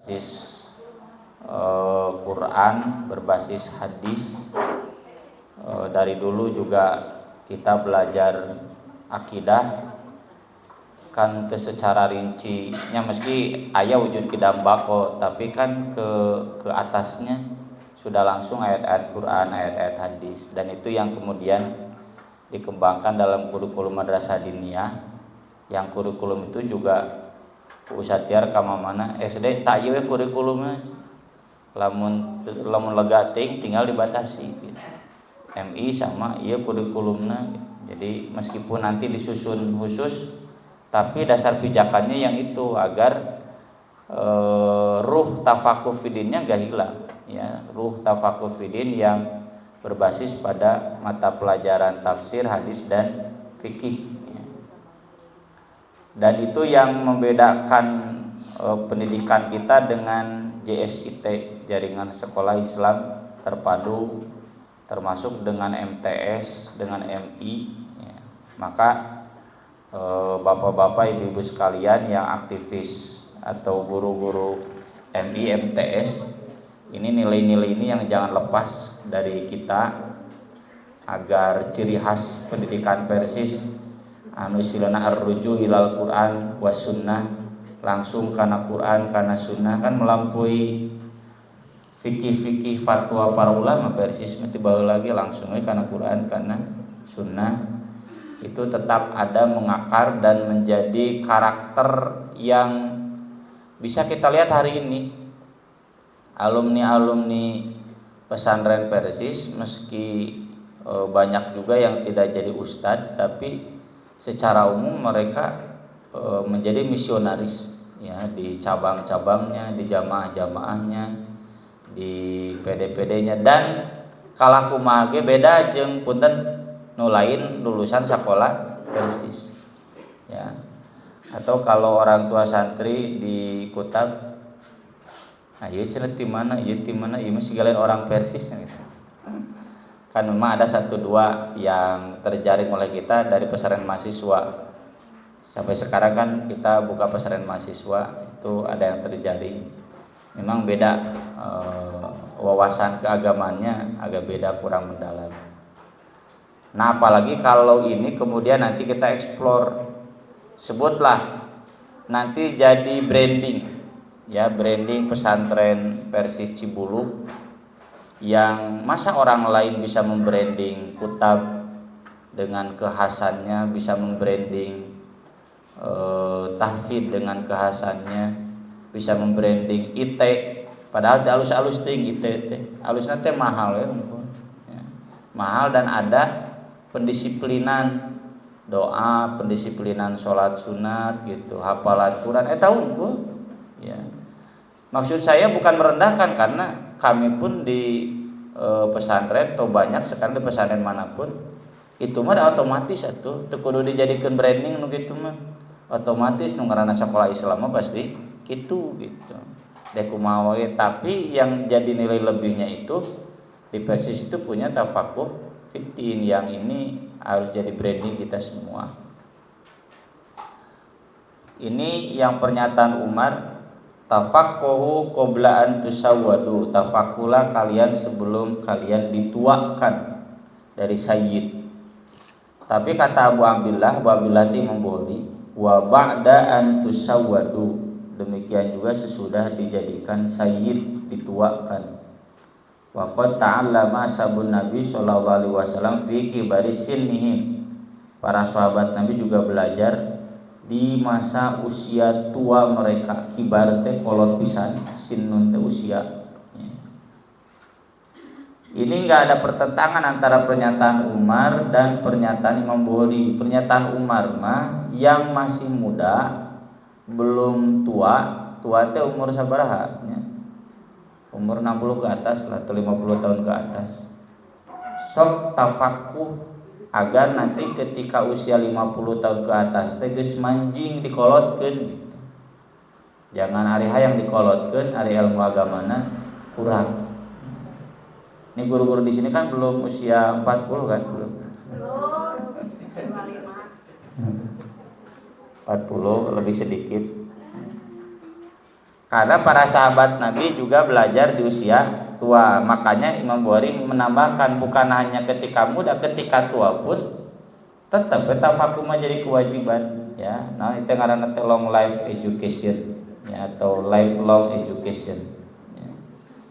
berbasis Quran, berbasis hadis. Dari dulu juga kita belajar akidah kan secara rincinya, meski ayat wujud kidam bako, tapi kan ke atasnya sudah langsung ayat-ayat Quran, ayat-ayat hadis, dan itu yang kemudian dikembangkan dalam kurikulum madrasah diniyah, yang kurikulum itu juga usatiar kama mana SD tak ieu kurikulumnya, lamun lega tinggal dibatasi gitu. MI sama ieu kurikulumnya, jadi meskipun nanti disusun khusus, tapi dasar pijakannya yang itu agar ruh tafakuh fidinnya gak hilang ya, ruh tafakuh fidin yang berbasis pada mata pelajaran tafsir, hadis dan fikih ya. Dan itu yang membedakan pendidikan kita dengan JSIT, Jaringan Sekolah Islam Terpadu, termasuk dengan MTS, dengan MI ya. Maka bapak-bapak, ibu-ibu sekalian yang aktivis atau guru-guru MI, MTS, ini nilai-nilai ini yang jangan lepas dari kita agar ciri khas pendidikan Persis anu silana arruju ilal Quran was sunnah, langsung kana Quran kana sunnah, kan melampaui fikih-fikih fatwa para ulama Persis mesti baheula lagi langsung we kana Quran kana sunnah. Itu tetap ada mengakar dan menjadi karakter yang bisa kita lihat hari ini. Alumni-alumni pesantren Persis meski banyak juga yang tidak jadi ustadz, tapi secara umum mereka menjadi misionaris ya, di cabang-cabangnya, di jamaah-jamaahnya, di PD-PD-nya, dan kalah kumaha ge beda jeung punten nu lain lulusan sekolah Persis ya. Atau kalau orang tua santri di Kutab, nah ieu cenah ti mana, ieu ti mana, ieu mah sigalain orang Persis gitu. Kan memang ada satu dua yang terjaring oleh kita dari pesantren mahasiswa. Sampai sekarang kan kita buka pesantren mahasiswa, itu ada yang terjaring. Memang beda wawasan keagamannya agak beda, kurang mendalam. Nah apalagi kalau ini kemudian nanti kita eksplor, sebutlah nanti jadi branding ya, branding pesantren Persis Cibulu, yang masa orang lain bisa membranding Kutab dengan kekhasannya, bisa membranding tahfidz dengan kekhasannya, bisa membranding IT, padahal alus-alus ting IT alusnya teh mahal ya, mahal, dan ada pendisiplinan doa, pendisiplinan sholat sunat gitu, hafalan Quran, tahu engko ya. Maksud saya bukan merendahkan, karena kami pun di pesantren atau banyak sekarang di pesantren manapun itu mah otomatis atuh, teu kudu dijadikeun branding nu kitu mah, otomatis nu ngaranna sekolah Islam mah pasti kitu gitu. Dek kumaha we, tapi yang jadi nilai lebihnya itu di Persis itu punya tafakuh fitin, yang ini harus jadi branding kita semua. Ini yang pernyataan Umar, tafaqquhu qabla an tusawwadu, tafakulah kalian sebelum kalian dituakan dari sayyid. Tapi kata Abu Abdillah ti membohongi, wa ba'da an tusawwadu, demikian juga sesudah dijadikan sayyid, dituakan. Wa qad ta'allama sabun Nabi sallallahu alaihi wasallam fi kibari sinnihim, para sahabat Nabi juga belajar di masa usia tua mereka. Kibar teh kolot pisan, sinnun teh usia. Ini enggak ada pertentangan antara pernyataan Umar dan pernyataan Imam Bukhari. Pernyataan Umar mah yang masih muda, belum tua teh umur sabaraha nya? Umur 60 ke atas lah, atau 50 tahun ke atas. Sok tafakuh agar nanti ketika usia 50 tahun ke atas teh geus manjing dikolotkeun gitu. Jangan hari hayang dikolotkeun, hari ilmu agamana kurang. Ini guru-guru di sini kan belum usia 40 kan, belum. 40 lebih sedikit. Karena para sahabat Nabi juga belajar di usia tua. Makanya Imam Bukhari menambahkan bukan hanya ketika muda, ketika tua pun tetap tafakuh menjadi kewajiban ya. Nah, itu ngaranna long life education ya, atau lifelong education ya.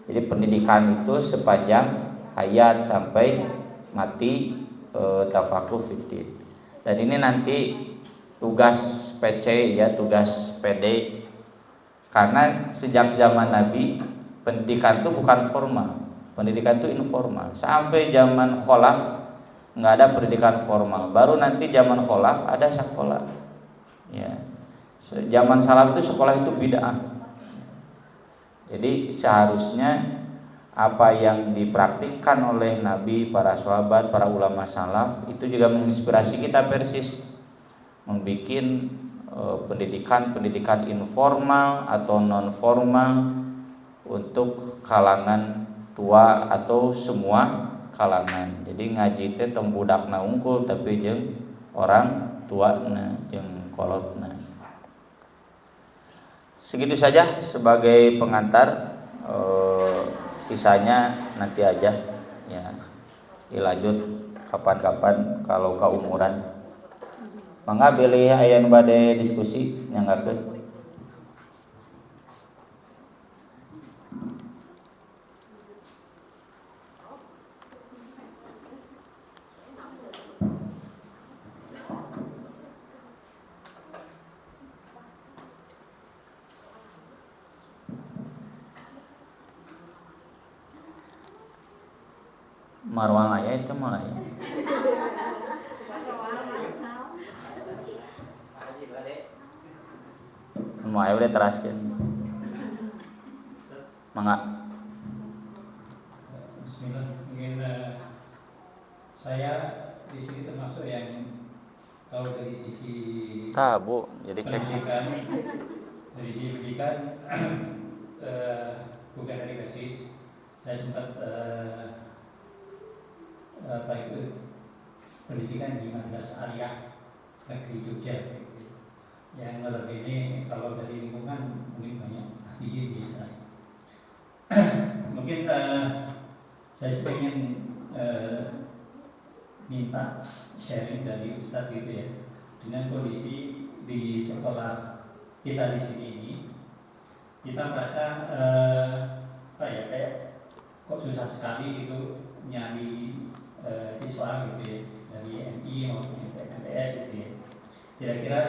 Jadi pendidikan itu sepanjang hayat sampai mati, tafakuh fiddin. Dan ini nanti tugas PC ya, tugas PD. Karena sejak zaman Nabi pendidikan itu bukan formal, pendidikan itu informal. Sampai zaman Khalaf nggak ada pendidikan formal. Baru nanti zaman Khalaf ada sekolah. Ya, zaman Salaf itu sekolah itu bid'ah. Jadi seharusnya apa yang dipraktikkan oleh Nabi, para sahabat, para ulama salaf itu juga menginspirasi kita persis membikin pendidikan informal atau non formal untuk kalangan tua atau semua kalangan. Jadi ngaji teh tong budakna unggul tapi jeung orang tuana jeung kolotna. Segitu saja sebagai pengantar, sisanya nanti aja ya. Dilanjut kapan-kapan kalau keumuran. Mangga pilih aya nu bade diskusi nyanggakeun. Marwah aya itu mah aya. Mau aya udah teraskeun. Mangga. Bismillah, mungkin saya di sini termasuk yang kalau dari sisi Bu, jadi cek. Dari sisi pendidikan bukan dari basis. Saya sempat pendidikan di Madrasah Aliyah Negeri Jogja. Yang notabene kalau dari lingkungan mungkin banyak izin bisa. Mungkin saya ingin minta sharing dari Ustadz gitu ya, dengan kondisi di sekolah kita di sini ini, kita merasa kayak kok susah sekali gitu nyari siswa gitu ya, dari MI maupun MTS gitu ya. Kira-kira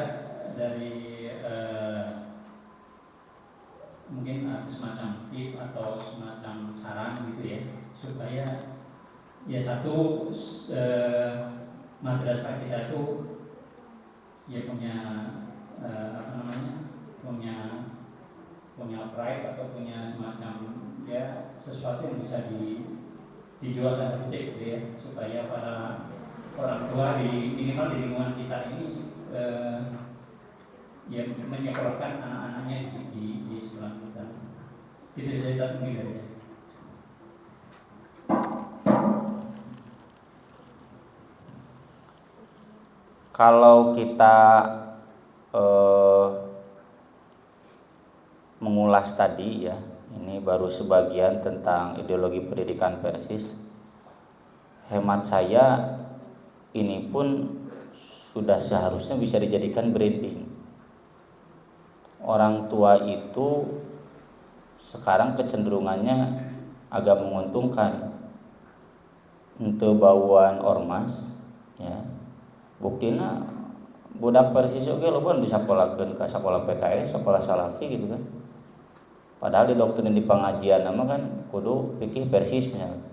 dari mungkin semacam tip atau semacam saran gitu ya, supaya ya satu madrasah kita tuh ya punya punya pride atau punya semacam ya sesuatu yang bisa dijual dan petik gitu ya, supaya para orang tua minimal di lingkungan kita ini ya menyekolahkan anak-anaknya di sekolah kita. Itu saya mungkin dari saya. Kalau kita mengulas tadi ya, ini baru sebagian tentang ideologi pendidikan Persis. Hemat saya ini pun sudah seharusnya bisa dijadikan branding. Orang tua itu sekarang kecenderungannya agak menguntungkan untuk bauan ormas ya. Buktina budak Persis oge loba bisa polakeun ka sekolah PKS, sekolah Salafi gitu kan. Padahal di doktrin di pengajian nama kan kudu fikih Persis misalnya.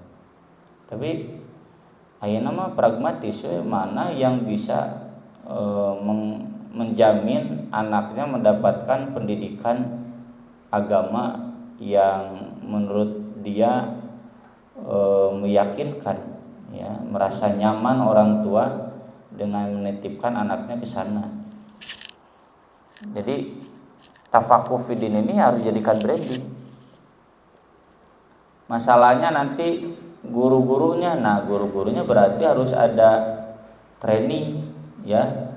Tapi ayeuna mah pragmatis we, mana yang bisa menjamin anaknya mendapatkan pendidikan agama yang menurut dia meyakinkan ya, merasa nyaman orang tua dengan menitipkan anaknya ke sana. Jadi tafakuh fiddin ini harus dijadikan branding. Masalahnya nanti guru-gurunya, nah guru-gurunya berarti harus ada training ya.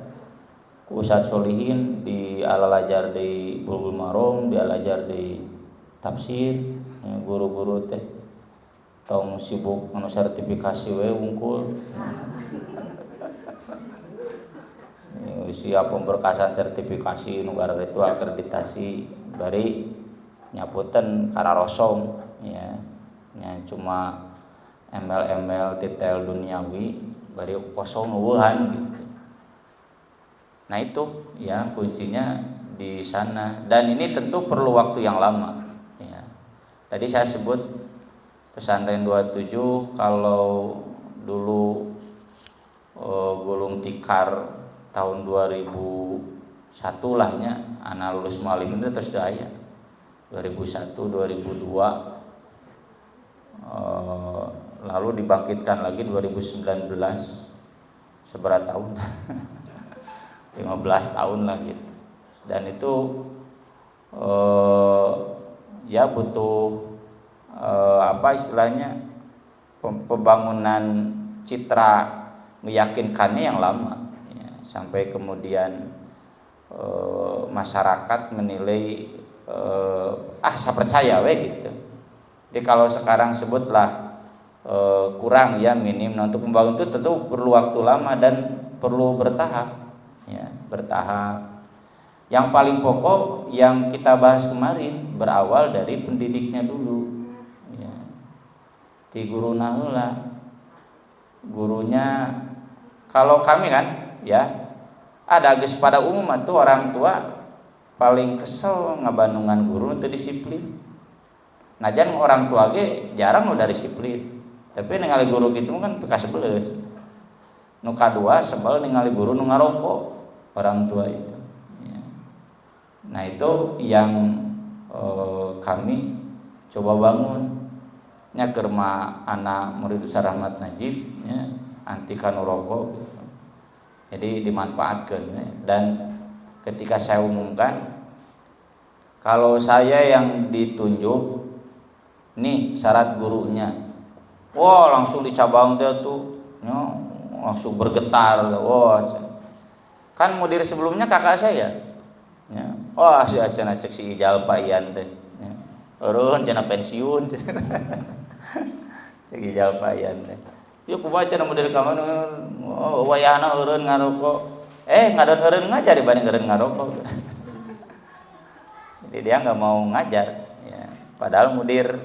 ku Ustaz Solihin di Al-Ajar di Bulbul Marom, di Al-Ajar di tafsir, guru-guru teh tong sibuk anu sertifikasi we wungkul. Siap pemberkasan sertifikasi negara itu akreditasi bari nyaputen kararosong ya. Ya cuma embel-embel detail duniawi bari kosong eueuhan gitu. Nah itu ya kuncinya di sana, dan ini tentu perlu waktu yang lama ya. Tadi saya sebut pesantren 27 kalau dulu gulung tikar tahun 2001 lahnya anak lulus malim itu terus daya 2001 2002 lalu dibangkitkan lagi 2019 seberat tahun 15 tahun lah gitu. Dan itu ya butuh apa istilahnya pembangunan citra meyakinkannya yang lama ya, sampai kemudian masyarakat menilai saya percaya we gitu. Jadi kalau sekarang sebutlah kurang ya minim, nah, untuk membangun itu tentu perlu waktu lama dan perlu bertahap ya, bertahap. Yang paling pokok yang kita bahas kemarin berawal dari pendidiknya dulu ya. Di guru naheula gurunya, kalau kami kan ya ada geus pada umum tuh orang tua paling kesel ngabandungan guru teu disiplin. Najan orang tua ge jarang udah disiplin, tapi ningali guru gitu kan teu kasebeleus. Nu kadua sebel ningali guru nu ngarokok orang tua itu ya. Nah itu yang kami coba bangun nya keur mah anak murid Ustaz Rahmat Najib ya, anti kanu rokok gitu. Jadi dimanfaatkan ya. Dan ketika saya umumkan kalau saya yang ditunjuk nih syarat gurunya, wah langsung dicabang dia tuh ya, langsung bergetar, wah kan mudir sebelumnya kakak saya ya. Wah si acan cek si Ijal Payan teh ya. Eureun cenah pensiun cek Ijal Payan teh yuk kumaha cenah mudir ka mana, oh wayahna eureun ngarokok, ngadon eureun ngajar dibanding eureun ngarokok. Jadi dia nggak mau ngajar ya. Padahal mudir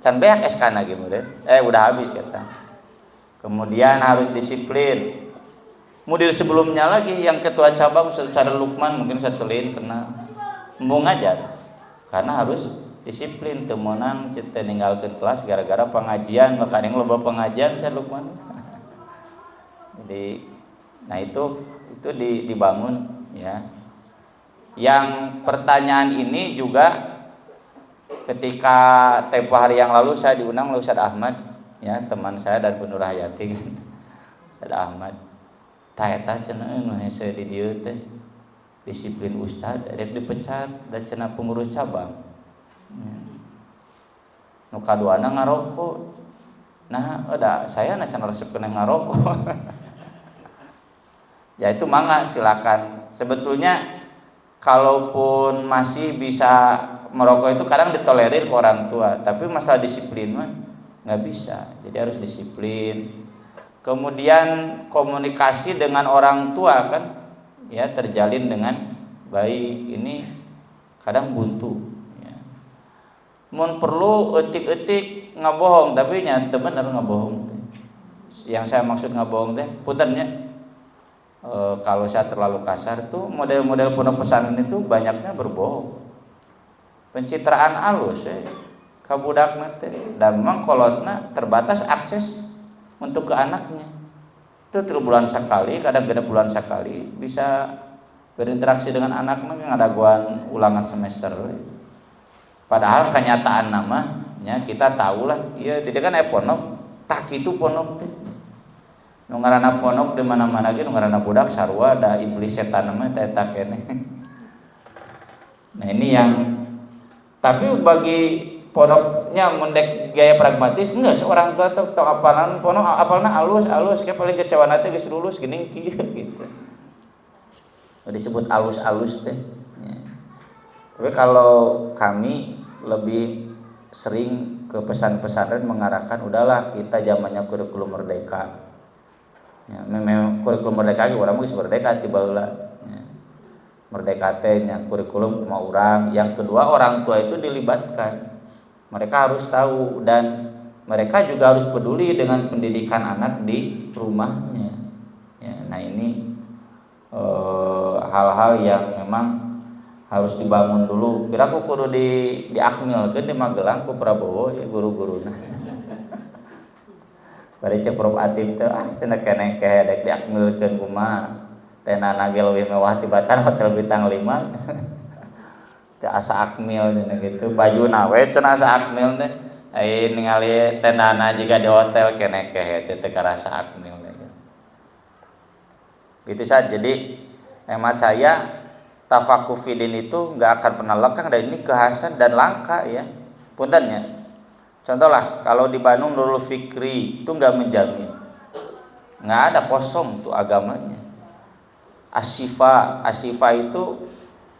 can beak SK-na ge murid udah habis kata. Kemudian harus disiplin. Mudir sebelumnya lagi yang ketua cabang Ustaz Lukman, mungkin Ustaz Solihin kena mau ngajar karena harus disiplin, teu meunang cete ninggalkeun kelas gara-gara pengajian, makanya loba pengajian Ustaz Lukman. Jadi nah itu dibangun ya. Yang pertanyaan ini juga ketika tempo hari yang lalu saya diundang oleh Ustaz Ahmad ya, teman saya dan Bu Nur Hayati kan. Ustaz Ahmad taeta cenah nu hese di dieu teh disiplin ustad rek dipecat da cenah pengurus cabang. Nu kaduana ngarokok. Nah, saya na can resep kena ngarokok. Ya itu mangga silakan. Sebetulnya kalaupun masih bisa merokok itu kadang ditolerir ke orang tua, tapi masalah disiplin mah nggak bisa. Jadi harus disiplin. Kemudian komunikasi dengan orang tua kan ya terjalin dengan baik. Ini kadang buntu ya. Mun perlu etik-etik ngabohong, tapi nya teu bener ngabohong. Yang saya maksud ngabohong teh puntennya kalau saya terlalu kasar tuh model-model pondok pesantren itu banyaknya berbohong. Pencitraan alus ka budakna teh, dan memang kolotna terbatas akses untuk ke anaknya. Itu 3 bulan sekali, kadang 3 bulan sekali bisa berinteraksi dengan anaknya yang ada guan ulangan semester. Padahal kenyataan namanya kita tahulah, ya dia kan pondok, tak itu pondok teh. Nu ngaranna pondok di mana-mana ge nu ngaranna budak sarua da iblis setan mah eta kene. Nah ini yang tapi bagi pondoknya mendek gaya pragmatis enggak, seorang tua tuh apalan pondok apalna alus kayak paling kecewa nanti geus lulus geuning kieu gitu. disebut alus-alus teh. Ya. Tapi kalau kami lebih sering ke pesan-pesantren mengarahkan udahlah kita zamannya kurikulum merdeka. Ya, memang kurikulum merdeka ge urang geus merdeka ti baheula. Ya. Merdeka teh nya kurikulum kumaha urang. Yang kedua orang tua itu dilibatkan. Mereka harus tahu dan mereka juga harus peduli dengan pendidikan anak di rumahnya. Ya, nah ini hal-hal yang memang harus dibangun dulu. Kira aku kudu diakmilkeun di Magelang ku Prabowo ya guru-guruna. Bari cek Prof Atim teh cenah keneh dek diakmilkeun kumaha. Tenana ge leuwih mewah tibatan hotel bintang 5. Teu asa akmil cenah kitu. Bajuna we cenah asa akmil teh. Ai ningali tenana jiga di hotel keneh teu karasa akmil gitu. Gitu saja. Jadi hemat saya tafakuh fidin itu nggak akan pernah lekang dan ini kekhasan dan langka ya. Punten ya. Contohlah kalau di Bandung Nurul Fikri itu nggak menjamin, nggak ada kosong tuh agamanya. Asyifa itu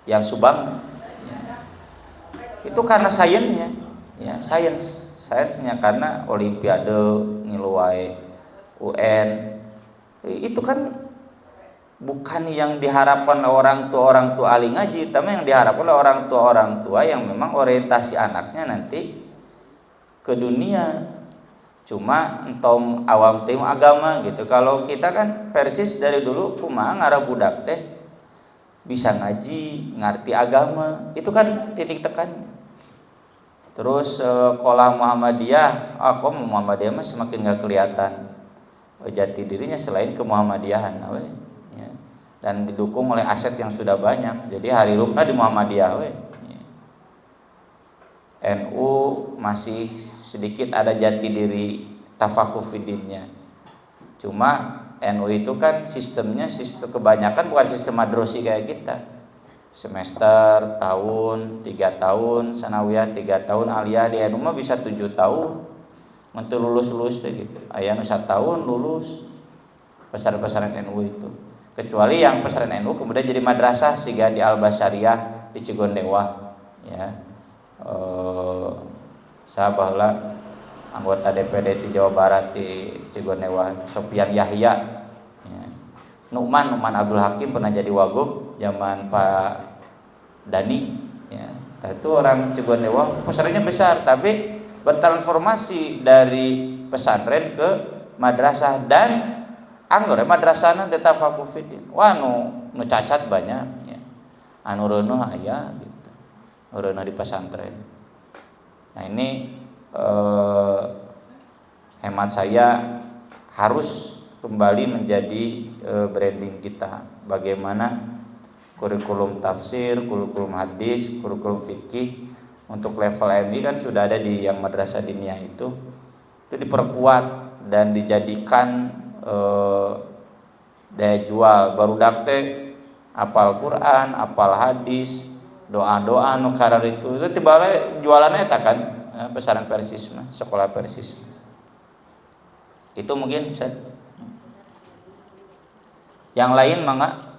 yang Subang, ya. Itu karena sainsnya, ya sainsnya karena Olimpiade ngiluai UN itu kan bukan yang diharapkan orang tua ahli ngaji, tapi yang diharapkan oleh orang tua yang memang orientasi anaknya nanti ke dunia. Cuma entong awam tim agama gitu. Kalau kita kan persis dari dulu kumaha ngarah budak teh bisa ngaji, ngerti agama, itu kan titik tekan. Terus sekolah Muhammadiyah, kok Muhammadiyah mah semakin nggak kelihatan jati dirinya selain ke Muhammadiyahan, ya. Dan didukung oleh aset yang sudah banyak. Jadi hari rukna di Muhammadiyah, ya. NU masih sedikit ada jati diri tafakuh fidinnya. Cuma NU itu kan sistem kebanyakan bukan sistem madrosi kayak kita. Semester, tahun, 3 tahun, sanawiyah 3 tahun, aliyah di NU mah bisa 7 tahun. Mentu lulus gitu. Aya nu 1 tahun lulus pesantren NU itu. Kecuali yang pesantren NU kemudian jadi madrasah siga di Al-Basyariah di Cigondewa, ya. Sahabalah anggota DPD di Jawa Barat di Cigonewa, Sofian Yahya, ya. Nu'man Abdul Hakim pernah jadi wagub zaman Pak Dani, ya. Itu orang Cigonewa, pesantrennya besar tapi bertransformasi dari pesantren ke madrasah dan anggore madrasahna tetap fakufidin. Wah nu cacat banyak, ya. Anu reunuh aya gitu. Reunuh di pesantren. Nah ini hemat saya harus kembali menjadi branding kita. Bagaimana kurikulum tafsir, kurikulum hadis, kurikulum fikih untuk level MI kan sudah ada di yang madrasah diniyah itu diperkuat dan dijadikan daya jual. Barudak teh apal Quran, apal hadis, doa-doa nu karar itu tibale jualannya eta kan pesantren Persis mah, sekolah Persis. Itu mungkin bisa. Yang lain mangga.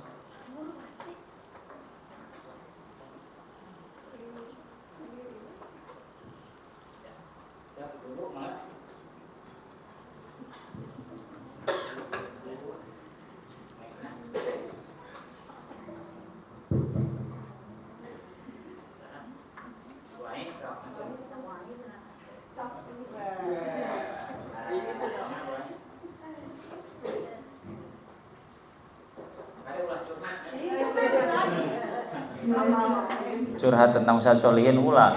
Curhat tentang Ustaz Solihin ulah.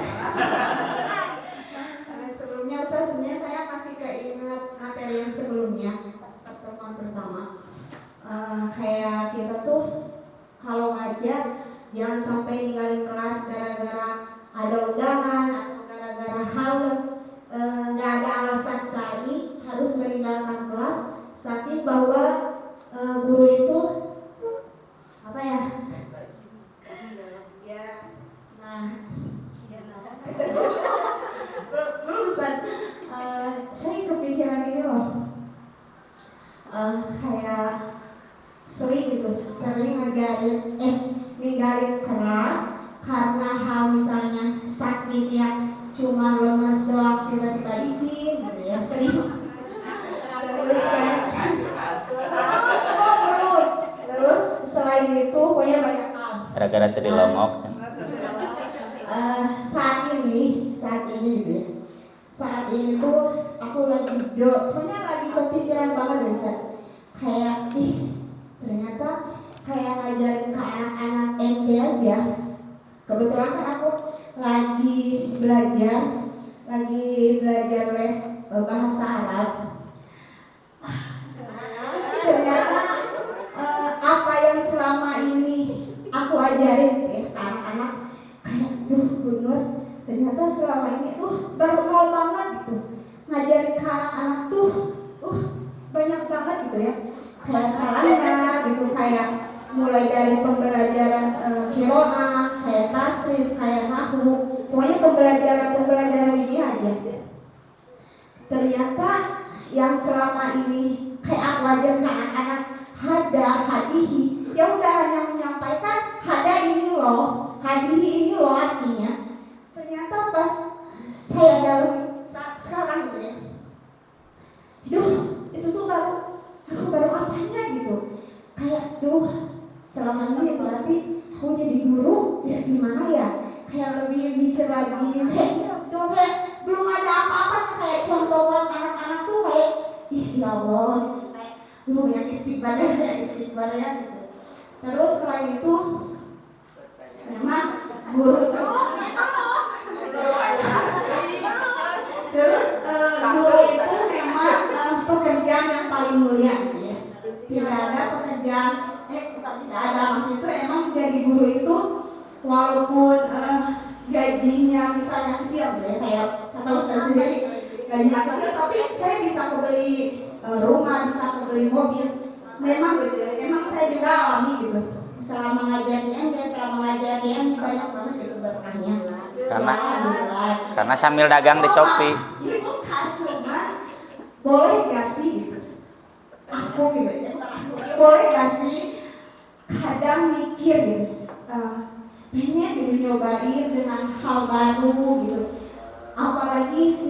Sebelumnya Ustaz, sebenarnya saya masih keinget materi yang sebelumnya pas pertemuan pertama. Kayak kita tuh kalau ngajar jangan sampai ninggalin kelas gara-gara ada undangan atau gara-gara hal nggak ada alasan syar'i harus meninggalkan kelas. Saking bahwa guru itu apa ya? Saya kepikiran ini loh, kayak sering ngajarin lemes doang tiba-tiba izin gitu ya, sering. Terus kayak terus selain itu pokoknya banyak hal. Gara-gara tadi lomok. Saat ini gitu ya. Saat ini tuh aku pokoknya lagi kepikiran banget ya Ustaz. Kayak ternyata kayak ngajarin ke anak-anak MT aja. Kebetulan kan aku lagi belajar les bahasa Arab. Ternyata apa yang selama ini aku ajarin gitu ya ke anak-anak, kayak Bu Nur, ternyata selama ini baru nol banget gitu. Ngajarin ke anak-anak tuh banyak banget gitu ya. Kayak salahnya gitu, kayak mulai dari pembelajaran qiraah, kayak tasrif, kayak nahwu, pokoknya pembelajaran ini aja. Ternyata yang selama ini kayak aku ajar ke anak-anak hada, hadihi, ya udah hanya menyampaikan hada ini loh, hadihi ini loh artinya. Ternyata pas saya dalam sekarang gitu ya, itu tuh baru apanya gitu. Kayak selama ini berarti aku jadi guru ya gimana ya, kayak lebih mikir lagi kayak gitu, kayak belum ada apa-apa, kayak contoh buat anak-anak tuh kayak ya Allah, kayak banyak istighfar ya gitu. Terus selain itu memang guru itu memang pekerjaan yang paling mulia gitu ya. Tidak ada pekerjaan tidak ada, maksud itu emang jadi guru itu walaupun gajinya misalnya kecil ya, kayak kata Ustaz sendiri gajinya kecil, tapi saya bisa kebeli rumah, bisa kebeli mobil. Memang gitu ya, emang saya juga alami gitu selama ngajar di MD, banyak banget gitu berkahnya. Karena sambil dagang di Shopee. Itu kan cuma boleh gak sih gitu, aku gitu ya, boleh gak sih kadang mikir gitu, pengen gitu nyobain dengan hal baru gitu, apalagi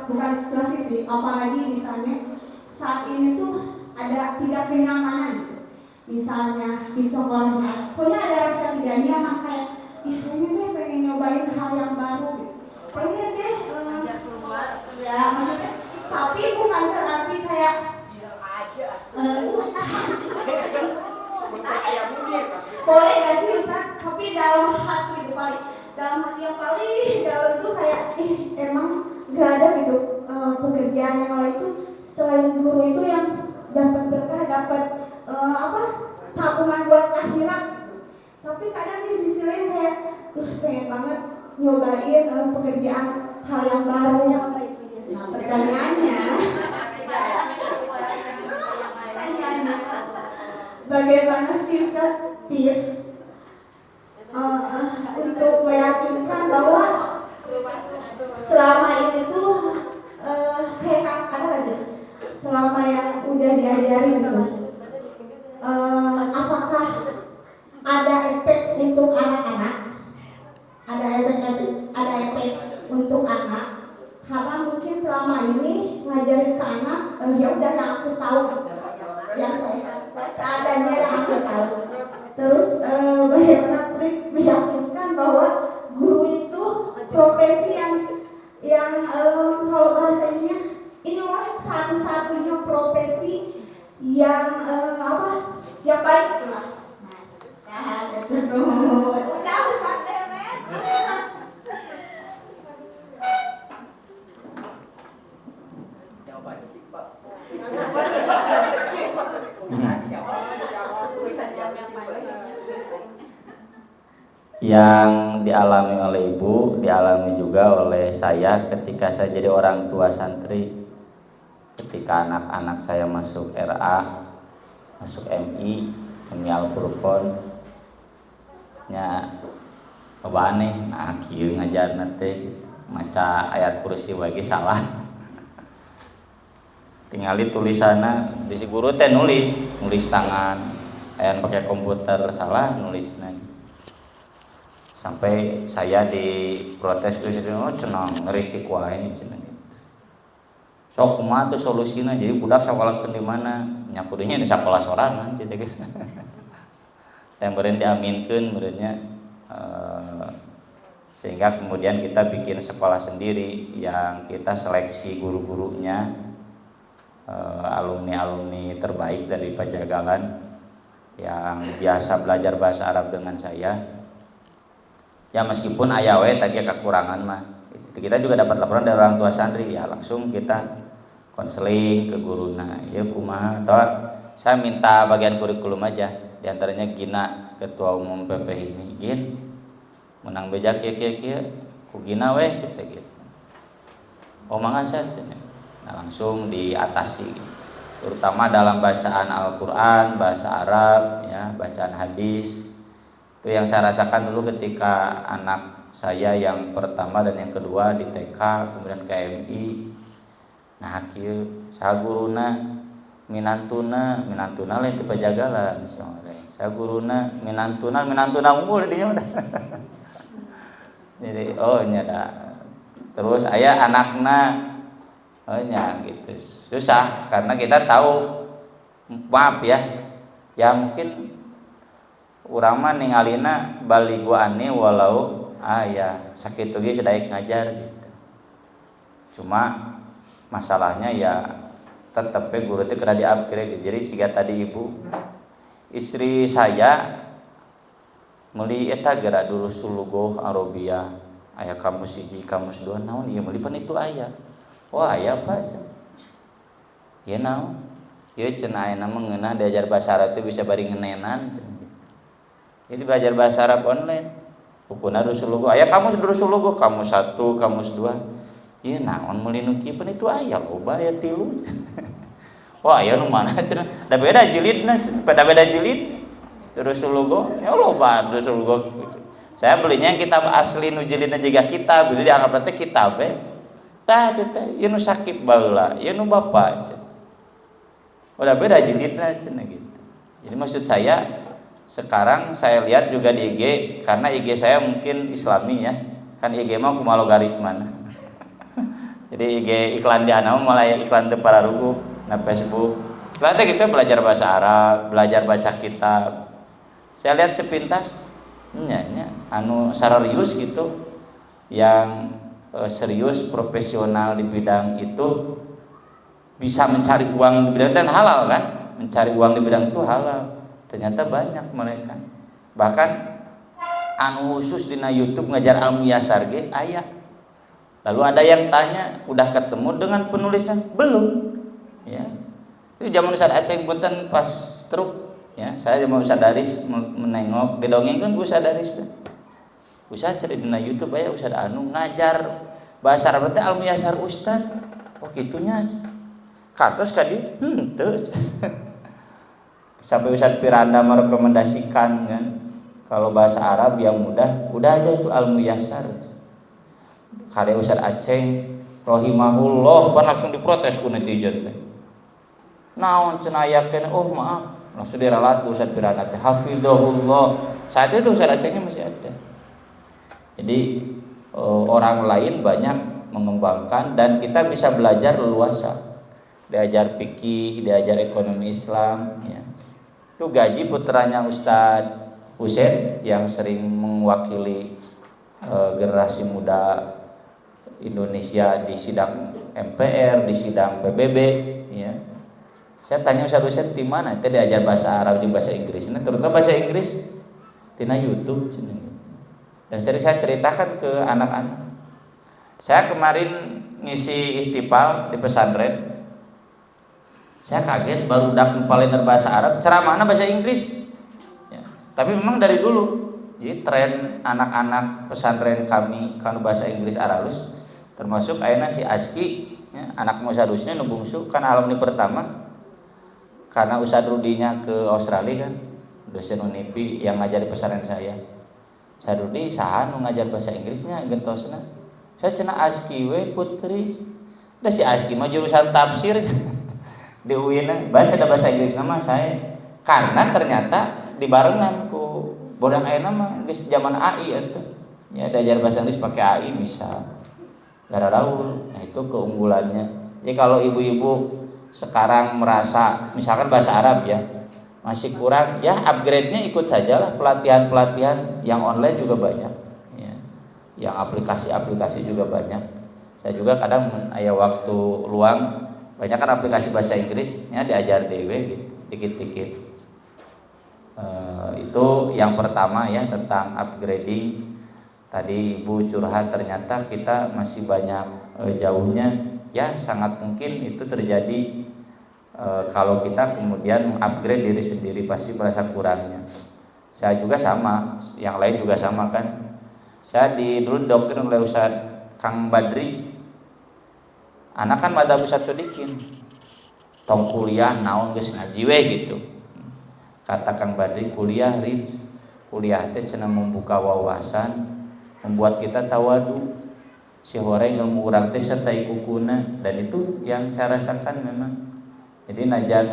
bukan situasi sih, apalagi misalnya saat ini tuh ada tidak kenyamanan gitu, misalnya di sekolahnya pokoknya ada rasa tidak nyaman, kayak kayaknya deh pengen nyobain hal yang baru gitu, pengen deh ya maksudnya, tapi bukan berarti kayak boleh gak sih Ustaz, tapi dalam hati gitu, dalam hati yang paling dalam tuh kayak emang gak ada gitu pekerjaan yang lain itu selain guru itu yang dapat berkah, dapat tabungan buat akhirat gitu. Tapi kadang di sisi lain kayak pengen banget nyobain pekerjaan hal yang baru. Nah pertanyaannya bagaimana sih Ustaz tips untuk meyakinkan bahwa selama ini tuh kayak kata aja, selama yang udah diajarin gitu, apakah ada efek untuk anak-anak, ada efek untuk anak, karena mungkin selama ini ngajarin ke anak ya udah yang aku tahu, yang seadanya yang aku tahu. Terus bagaimana trik meyakinkan bahwa guru itu profesi yang kalau bahasanya ini loh satu-satunya profesi yang yang baik lah. Nah, itu udah Ustaz Demes. Jawabannya sih Pak. Yang dialami oleh ibu, dialami juga oleh saya ketika saya jadi orang tua santri. Ketika anak-anak saya masuk RA, masuk MI Al-Furqon, nya apa aneh, nah kieu ngajarna teh maca ayat kursi bagi salah. Tingali tulisanna di si guru teh nulis tangan, aya pakai komputer salah nulisna. Sampai saya diprotes tuh oh cenah ngeritik wae cenah gitu. Sok kumaha tuh solusina jadi budak sakolahkeun di mana? Nya kudunya di sakola sorangan cenah gitu. Dan meureun diaminkeun meureunnya sehingga kemudian kita bikin sekolah sendiri yang kita seleksi guru-gurunya alumni-alumni terbaik dari Pajagalan yang biasa belajar bahasa Arab dengan saya. Ya meskipun aya we tadi kekurangan mah. Kita juga dapat laporan dari orang tua santri ya langsung kita konseling ke guruna. Ya kumaha atau saya minta bagian kurikulum aja. Di antaranya Gina ketua umum PPHI Gin menang beja kieu ku Gina we cerita gitu. Omongan saja. Nah, langsung diatasi terutama dalam bacaan Al-Qur'an, bahasa Arab ya, bacaan hadis. Itu yang saya rasakan dulu ketika anak saya yang pertama dan yang kedua di TK kemudian KMI. Nah, kieu saguruna minantuna lain teu Pajagalan saguruna minantuna unggul dinya udah. Jadi nya da. Terus aya anakna nya gitu. Susah karena kita tahu maaf ya mungkin urang mah ningalina baliguani walau aya sakitu ge sadaek ngajar gitu. Cuma masalahnya ya tetep guru teh kada di-upgrade gitu. Jadi siga tadi ibu istri saya meuli eta geura dulu sulugoh Arabia aya kamus 1 kamus 2 naon ieu meuli pan itu aya. Oh aya apa cenah. Ieu naon? Ieu cenah ayeuna mah ngeunah diajar bahasa Arab teh bisa bari ngenenan cenah. Jadi belajar bahasa Arab online. Pupuna Rusulugo aya kamus Rusulugo kamus 1 kamus 2. Ieu naon meuli nu kieu pan itu aya loba aya 3. Wah aya nu mana cenah. Da beda jilidna cenah. Pada beda jilid. Rusulugo ya loba Rusulugo gitu. Saya belinya yang kitab asli nu jilidna jiga kitab, jadi dianggap teh kitab tah cenah ieu nu sakib baheula, ieu nu bapa cenah. Udah beda jilidna cenah gitu. Jadi maksud saya sekarang saya lihat juga di IG karena IG saya mungkin Islami ya. Kan IG mah kumaha logaritma. Jadi IG iklan di ana mulai iklan teu pararugu na Facebook. Iklan teh gitu belajar bahasa Arab, belajar baca kitab. Saya lihat sepintas nya anu sararius gitu yang serius profesional di bidang itu bisa mencari uang di bidang dan halal kan, mencari uang di bidang itu halal. Ternyata banyak mereka. Bahkan anu khusus dina YouTube ngajar ilmu yasar ge aya. Lalu ada yang tanya, udah ketemu dengan penulisnya? Belum. Ya. Itu zaman Ustaz Aceh punten pas truk ya, saya mau Ustaz Daris menengok didongengkeun ku Ustaz Daris. Ustaz cari dina YouTube aya Ustaz anu ngajar bahasa Arab teh ilmu yasar Ustaz. Oh kitunya. Katos ka dieu? Henteu. Sampai Ustaz Piranda merekomendasikan kan kalau bahasa Arab yang mudah, udah aja itu ilmu yasar. Karya Ustaz Aceh rahimahullah pan langsung diprotes ku netizen teh. Naon cenah aya kene? Oh maaf, langsung diralat ku Ustaz Piranda teh hafizahullah. Saat itu Ustaz Acehnya masih ada. Jadi orang lain banyak mengembangkan dan kita bisa belajar leluasa. Diajar fikih, diajar ekonomi Islam ya. Itu gaji putranya Ustadz Husain yang sering mewakili generasi muda Indonesia di sidang MPR, di sidang PBB ya. Saya tanya Ustadz Husain di mana? Itu diajar bahasa Arab di bahasa Inggris. Nah, terutama bahasa Inggris tina YouTube dan sering saya ceritakan ke anak-anak. Saya kemarin ngisi ihtifal di pesantren. Saya kaget baru dak ngapalin bahasa Arab, ceramahna bahasa Inggris. Ya. Tapi memang dari dulu, jadi tren anak-anak pesantren kami kalau bahasa Inggris aralus, termasuk ayeuna si Aski, ya, anak Musadusnya nu bungsu kan alumni pertama. Karena Ustadz Rudinya ke Australia kan, dosen Unipi yang ngajar di pesantren saya. Ustadz Rudi saha nu ngajar bahasa Inggrisnya gentosna. Saya cenah Aski we putri. Da si Aski mah jurusan tafsir. Di UIN baca ada bahasa Inggris nama saya karena ternyata dibarengan ku bodak ayeuna mah geus zaman AI eta Ya, diajar bahasa Inggris pakai AI bisa. Gararaul. Nah, itu keunggulannya. Jadi kalau ibu-ibu sekarang merasa misalkan bahasa Arab ya masih kurang, ya upgrade-nya ikut sajalah pelatihan-pelatihan yang online juga banyak. Ya. Yang aplikasi-aplikasi juga banyak. Saya juga kadang ada waktu luang banyak kan aplikasi bahasa Inggris ya diajar dewe gitu, dikit-dikit. Itu yang pertama ya tentang upgrading. Tadi Ibu curhat ternyata kita masih banyak jauhnya, ya sangat mungkin itu terjadi kalau kita kemudian upgrade diri sendiri pasti merasa kurangnya. Saya juga sama, yang lain juga sama kan. Saya dulu doktrin oleh Ustaz Kang Badri, anak kan madzhab Ustaz Sodikin, tong kuliah naon geus ngaji we gitu. Kata Kang Badri, kuliah teh cenah membuka wawasan, membuat kita tawadu. Si horeng ilmu urang teh serta ikukuna, dan itu yang saya rasakan memang. Jadi najan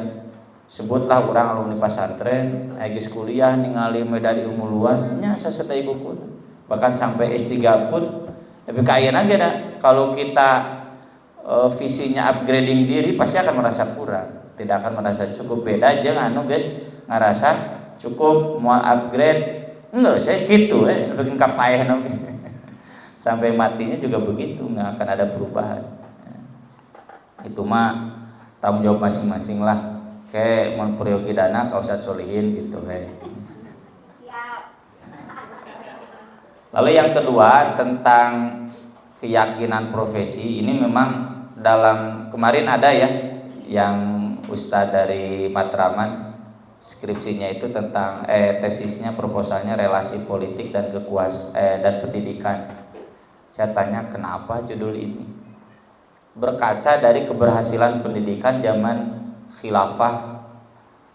sebutlah orang alumni pesantren geus kuliah ningali medan ilmu luasnya saserta ikukuna. Bahkan sampai S3 pun, tapi kaayana ge kalau kita visinya upgrading diri pasti akan merasa kurang, tidak akan merasa cukup. Beda jeung anu guys ngarasa cukup mau upgrade enggak saya gitu bikin kapaeh sampai matinya juga begitu, nggak akan ada perubahan. Itu mah tanggung jawab masing-masing lah, kayak memperyogi dana ke Ustadz Solihin gitu Lalu yang kedua tentang keyakinan profesi, ini memang dalam kemarin ada ya yang Ustadz dari Matraman skripsinya itu tentang tesisnya proposalnya relasi politik dan dan pendidikan. Saya tanya kenapa judul ini, berkaca dari keberhasilan pendidikan zaman khilafah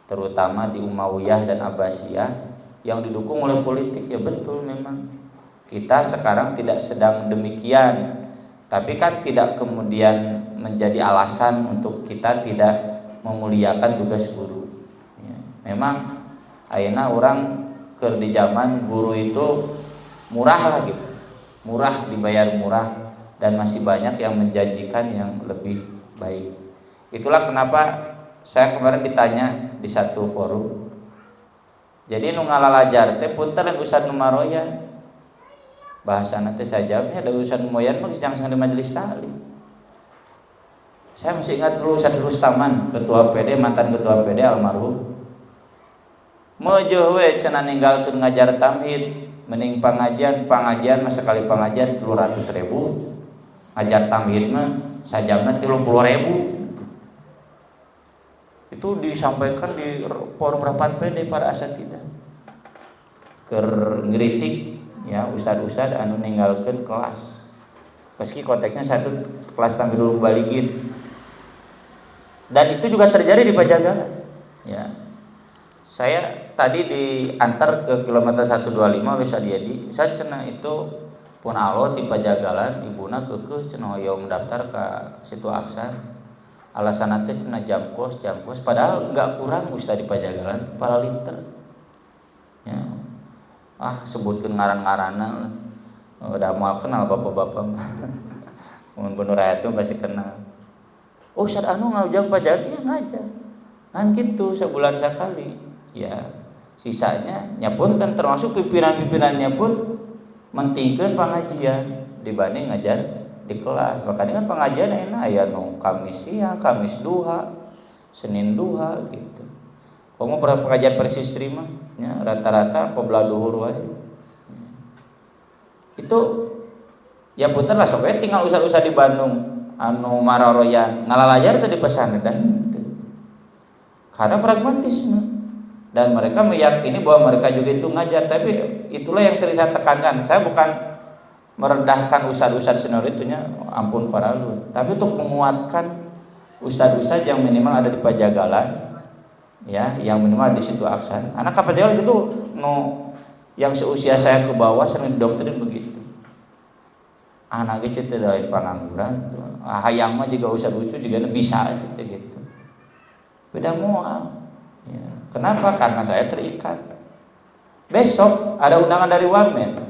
terutama di Umayyah dan Abbasiyah yang didukung oleh politik. Ya betul, memang kita sekarang tidak sedang demikian, tapi kan tidak kemudian menjadi alasan untuk kita tidak memuliakan tugas guru ya. Memang ayeuna orang keur di zaman guru itu murah lah gitu, murah, dibayar murah, dan masih banyak yang menjanjikan yang lebih baik. Itulah kenapa saya kemarin ditanya di satu forum, jadi nu ngalalajar teh punten Ustaz nu maroyan bahasana teh sajabnya ada Ustaz Moyan mah geus di majelis taklim. Saya masih ingat dulu Ustaz Rustaman, ketua PD, mantan ketua PD almarhum. Meujuh we cenah ninggalkeun ngajar tamhid, mending pengajian mah sekali pengajian 300.000. Ngajar tamhid mah sajamna 30.000. Itu disampaikan di forum rapat PD para asatidzah. Keur ngritik ya ustad-ustad anu ninggalkeun kelas, meski konteksnya satu kelas tamhidul balighin, dan itu juga terjadi di Pajagalan ya. Saya tadi diantar ke kilometer 125 oleh Sadiadi, saya cenah itu pun alo di Pajagalan ibuna keukeuh cenah hoyong mendaftar ke situ Aksan, alasan teh cenah jam kos, padahal enggak kurang ustad di Pajagalan para linter ya. Sebutkeun ngaran-ngaranna udah mau kenal bapak-bapak mun bener aya teh masih kenal. Ustaz anu ngajak Pajagalan ya ngajar kan gitu sebulan sekali ya. Sisanya nyapunten termasuk pimpinan-pimpinannya pun mentingkeun pengajian dibanding ngajar di kelas. Makanya kan pengajian enak aya nu Kamis siang, Kamis duha, Senin duha gitu. Kamu pernah pengajian persistri mah ya, rata-rata qobla duhur wae. Itu ya punten lah sok tinggal usah-usah di Bandung anu mararoyan ngalalajar teh di pesantren gitu. Karena pragmatisme, dan mereka meyakini bahwa mereka juga itu ngajar. Tapi itulah yang sering saya tekankan. Saya bukan merendahkan ustad-ustad senior itunya, ampun para lu, tapi untuk menguatkan ustad-ustad yang minimal ada di Pajagalan ya, yang minimal di situ Aksan. Anak Pajagalan itu yang seusia saya ke bawah sering doktrin begitu. Anak kecil teh dari pengangguran, hayang mah juga ustad lucu juga bisa gitu. Beda moal. Ya. Kenapa? Karena saya terikat. Besok ada undangan dari Wamen.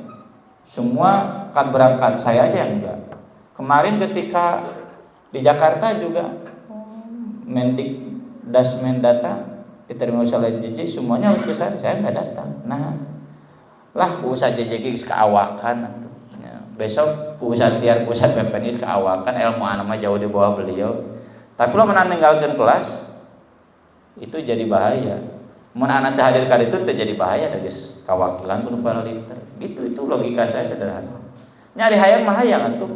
Semua kan berangkat, saya aja yang enggak. Kemarin ketika di Jakarta juga Dasmen datang diterima usaha JJ, semuanya harus ke saya nggak datang. Nah, lah usaha JJ keawakan. Ya, besok usaha tiar usaha PPNI keawakan, ilmu anak jauh di bawah beliau. Tapi lo meninggalkan kelas itu jadi bahaya. Mun anak hadir kali itu terjadi bahaya dari kawakilan kudu paraliter. Gitu itu logika saya sederhana. Nyari hayang mah hayang atuh.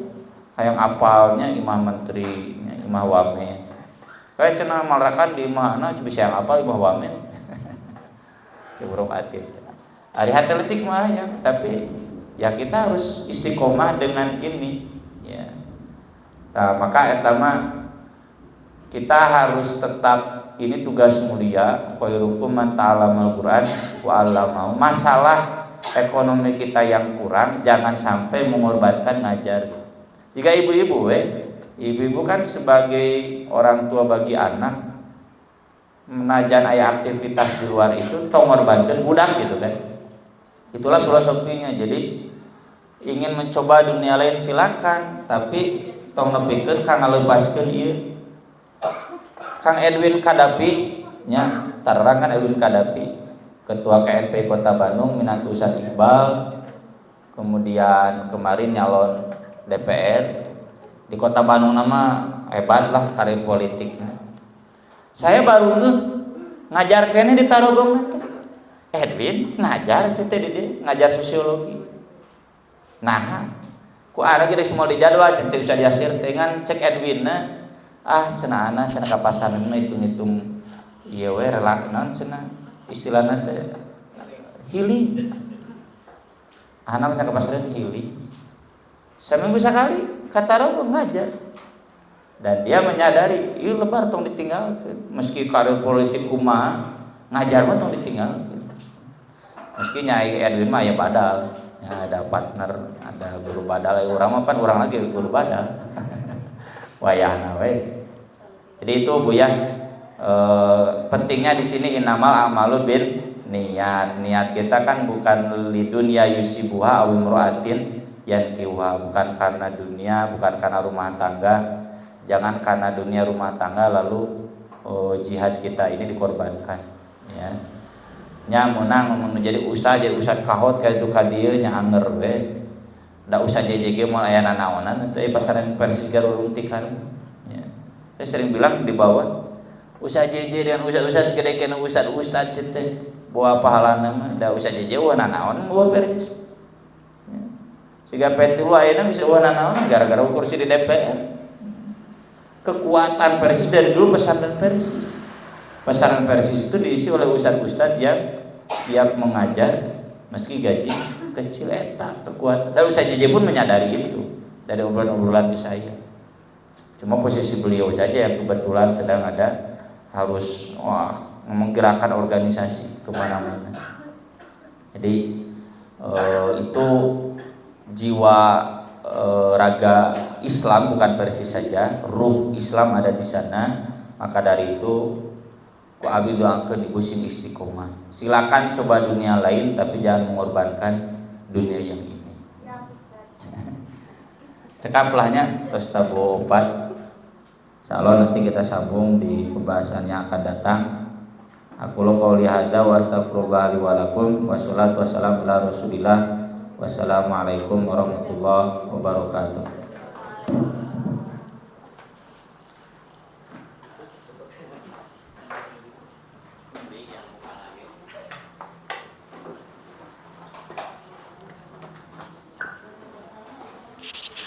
Hayang apalnya imah menteri, imah wamen. Kayak cenah malrakan di mana bisa yang apal imah wamen. Burung atit. Ari atletik mah hayang, tapi ya kita harus istiqomah dengan ini ya. Nah, maka eta mah kita harus tetap, ini tugas mulia, khairukum man ta'allamal Qur'an wa 'allamahu. Masalah ekonomi kita yang kurang jangan sampai mengorbankan ngajar. Jika ibu-ibu kan sebagai orang tua bagi anak, menajan aya aktivitas di luar itu tong ngorbankeun budak gitu kan. Itulah filosofinya. Jadi ingin mencoba dunia lain silakan, tapi tong nepikeun ka ngalepaskeun ieu. Kang Edwin Kadapi nya tarang kan Edwin Kadapi, ketua KNP Kota Bandung, Minatu Ustaz Iqbal, kemudian kemarin nyalon DPR di Kota Bandung, nama hebat lah karir politiknya. Saya baru ngajar kene di Tarogong, Edwin ngajar ngajar sosiologi. Nah, ku ada kita semua di jadwal centeng bisa diasir dengan cek Edwin cenah kapasan hitung-hitung ieu we relak naon cenah istilahna teh healing. Anak bisa kapasan healing. Seminggu sekali kata Rogo ngajar. Dan dia menyadari, ieu lebar tong ditinggalkeun. Meski karir politik kumaha, ngajar mah tong ditinggalkeun. Meski Nyai Edwin mah ya badal. Ya, ada partner, ada guru badal, urang mah pan urang lagi guru badal. Wayahna we. Jadi itu Bu ya, pentingnya di sini innamal a'malu bin niat. Niat kita kan bukan lidunya yusibuha aw imra'atin yankiwa, bukan karena dunia, bukan karena rumah tangga. Jangan karena dunia rumah tangga lalu jihad kita ini dikorbankan ya. Nya meunang menjadi usaha kahot kayak itu ka dieu nya anger we. Da usah JJG moal aya nanaonan teh pasaran Persis garurung tikar. Ya. Saya sering bilang di bawah usaha JJ dengan ustad-ustad gede kena ustad teh bawa pahalana mah da usah JJ we nanaon bawa Persis. Ya. Siga petilu ayeuna bisa we nanaon gara-gara kursi di DPR. Kekuatan Persis dari dulu pesantren Persis. Pesantren Persis itu diisi oleh ustad-ustad yang siap mengajar meski gaji kecil, eta kekuatan. Dan Ustaz JJ pun menyadari itu dari obrolan-obrolan di saya. Cuma posisi beliau saja yang kebetulan sedang ada harus menggerakkan organisasi kemana-mana. Jadi itu jiwa raga Islam bukan Persis saja, ruh Islam ada di sana. Maka dari itu ku abi doakeun ibu sing istiqomah. Silakan coba dunia lain tapi jangan mengorbankan dunia yang ini. Cekaplahnya terus tabu obat. Insyaallah nanti kita sambung di pembahasan yang akan datang. Aku qouli hadza wa astaghfirullah li wa lakum wa sholatu wassalamu ala Rasulillah. Wassalamualaikum warahmatullahi wabarakatuh.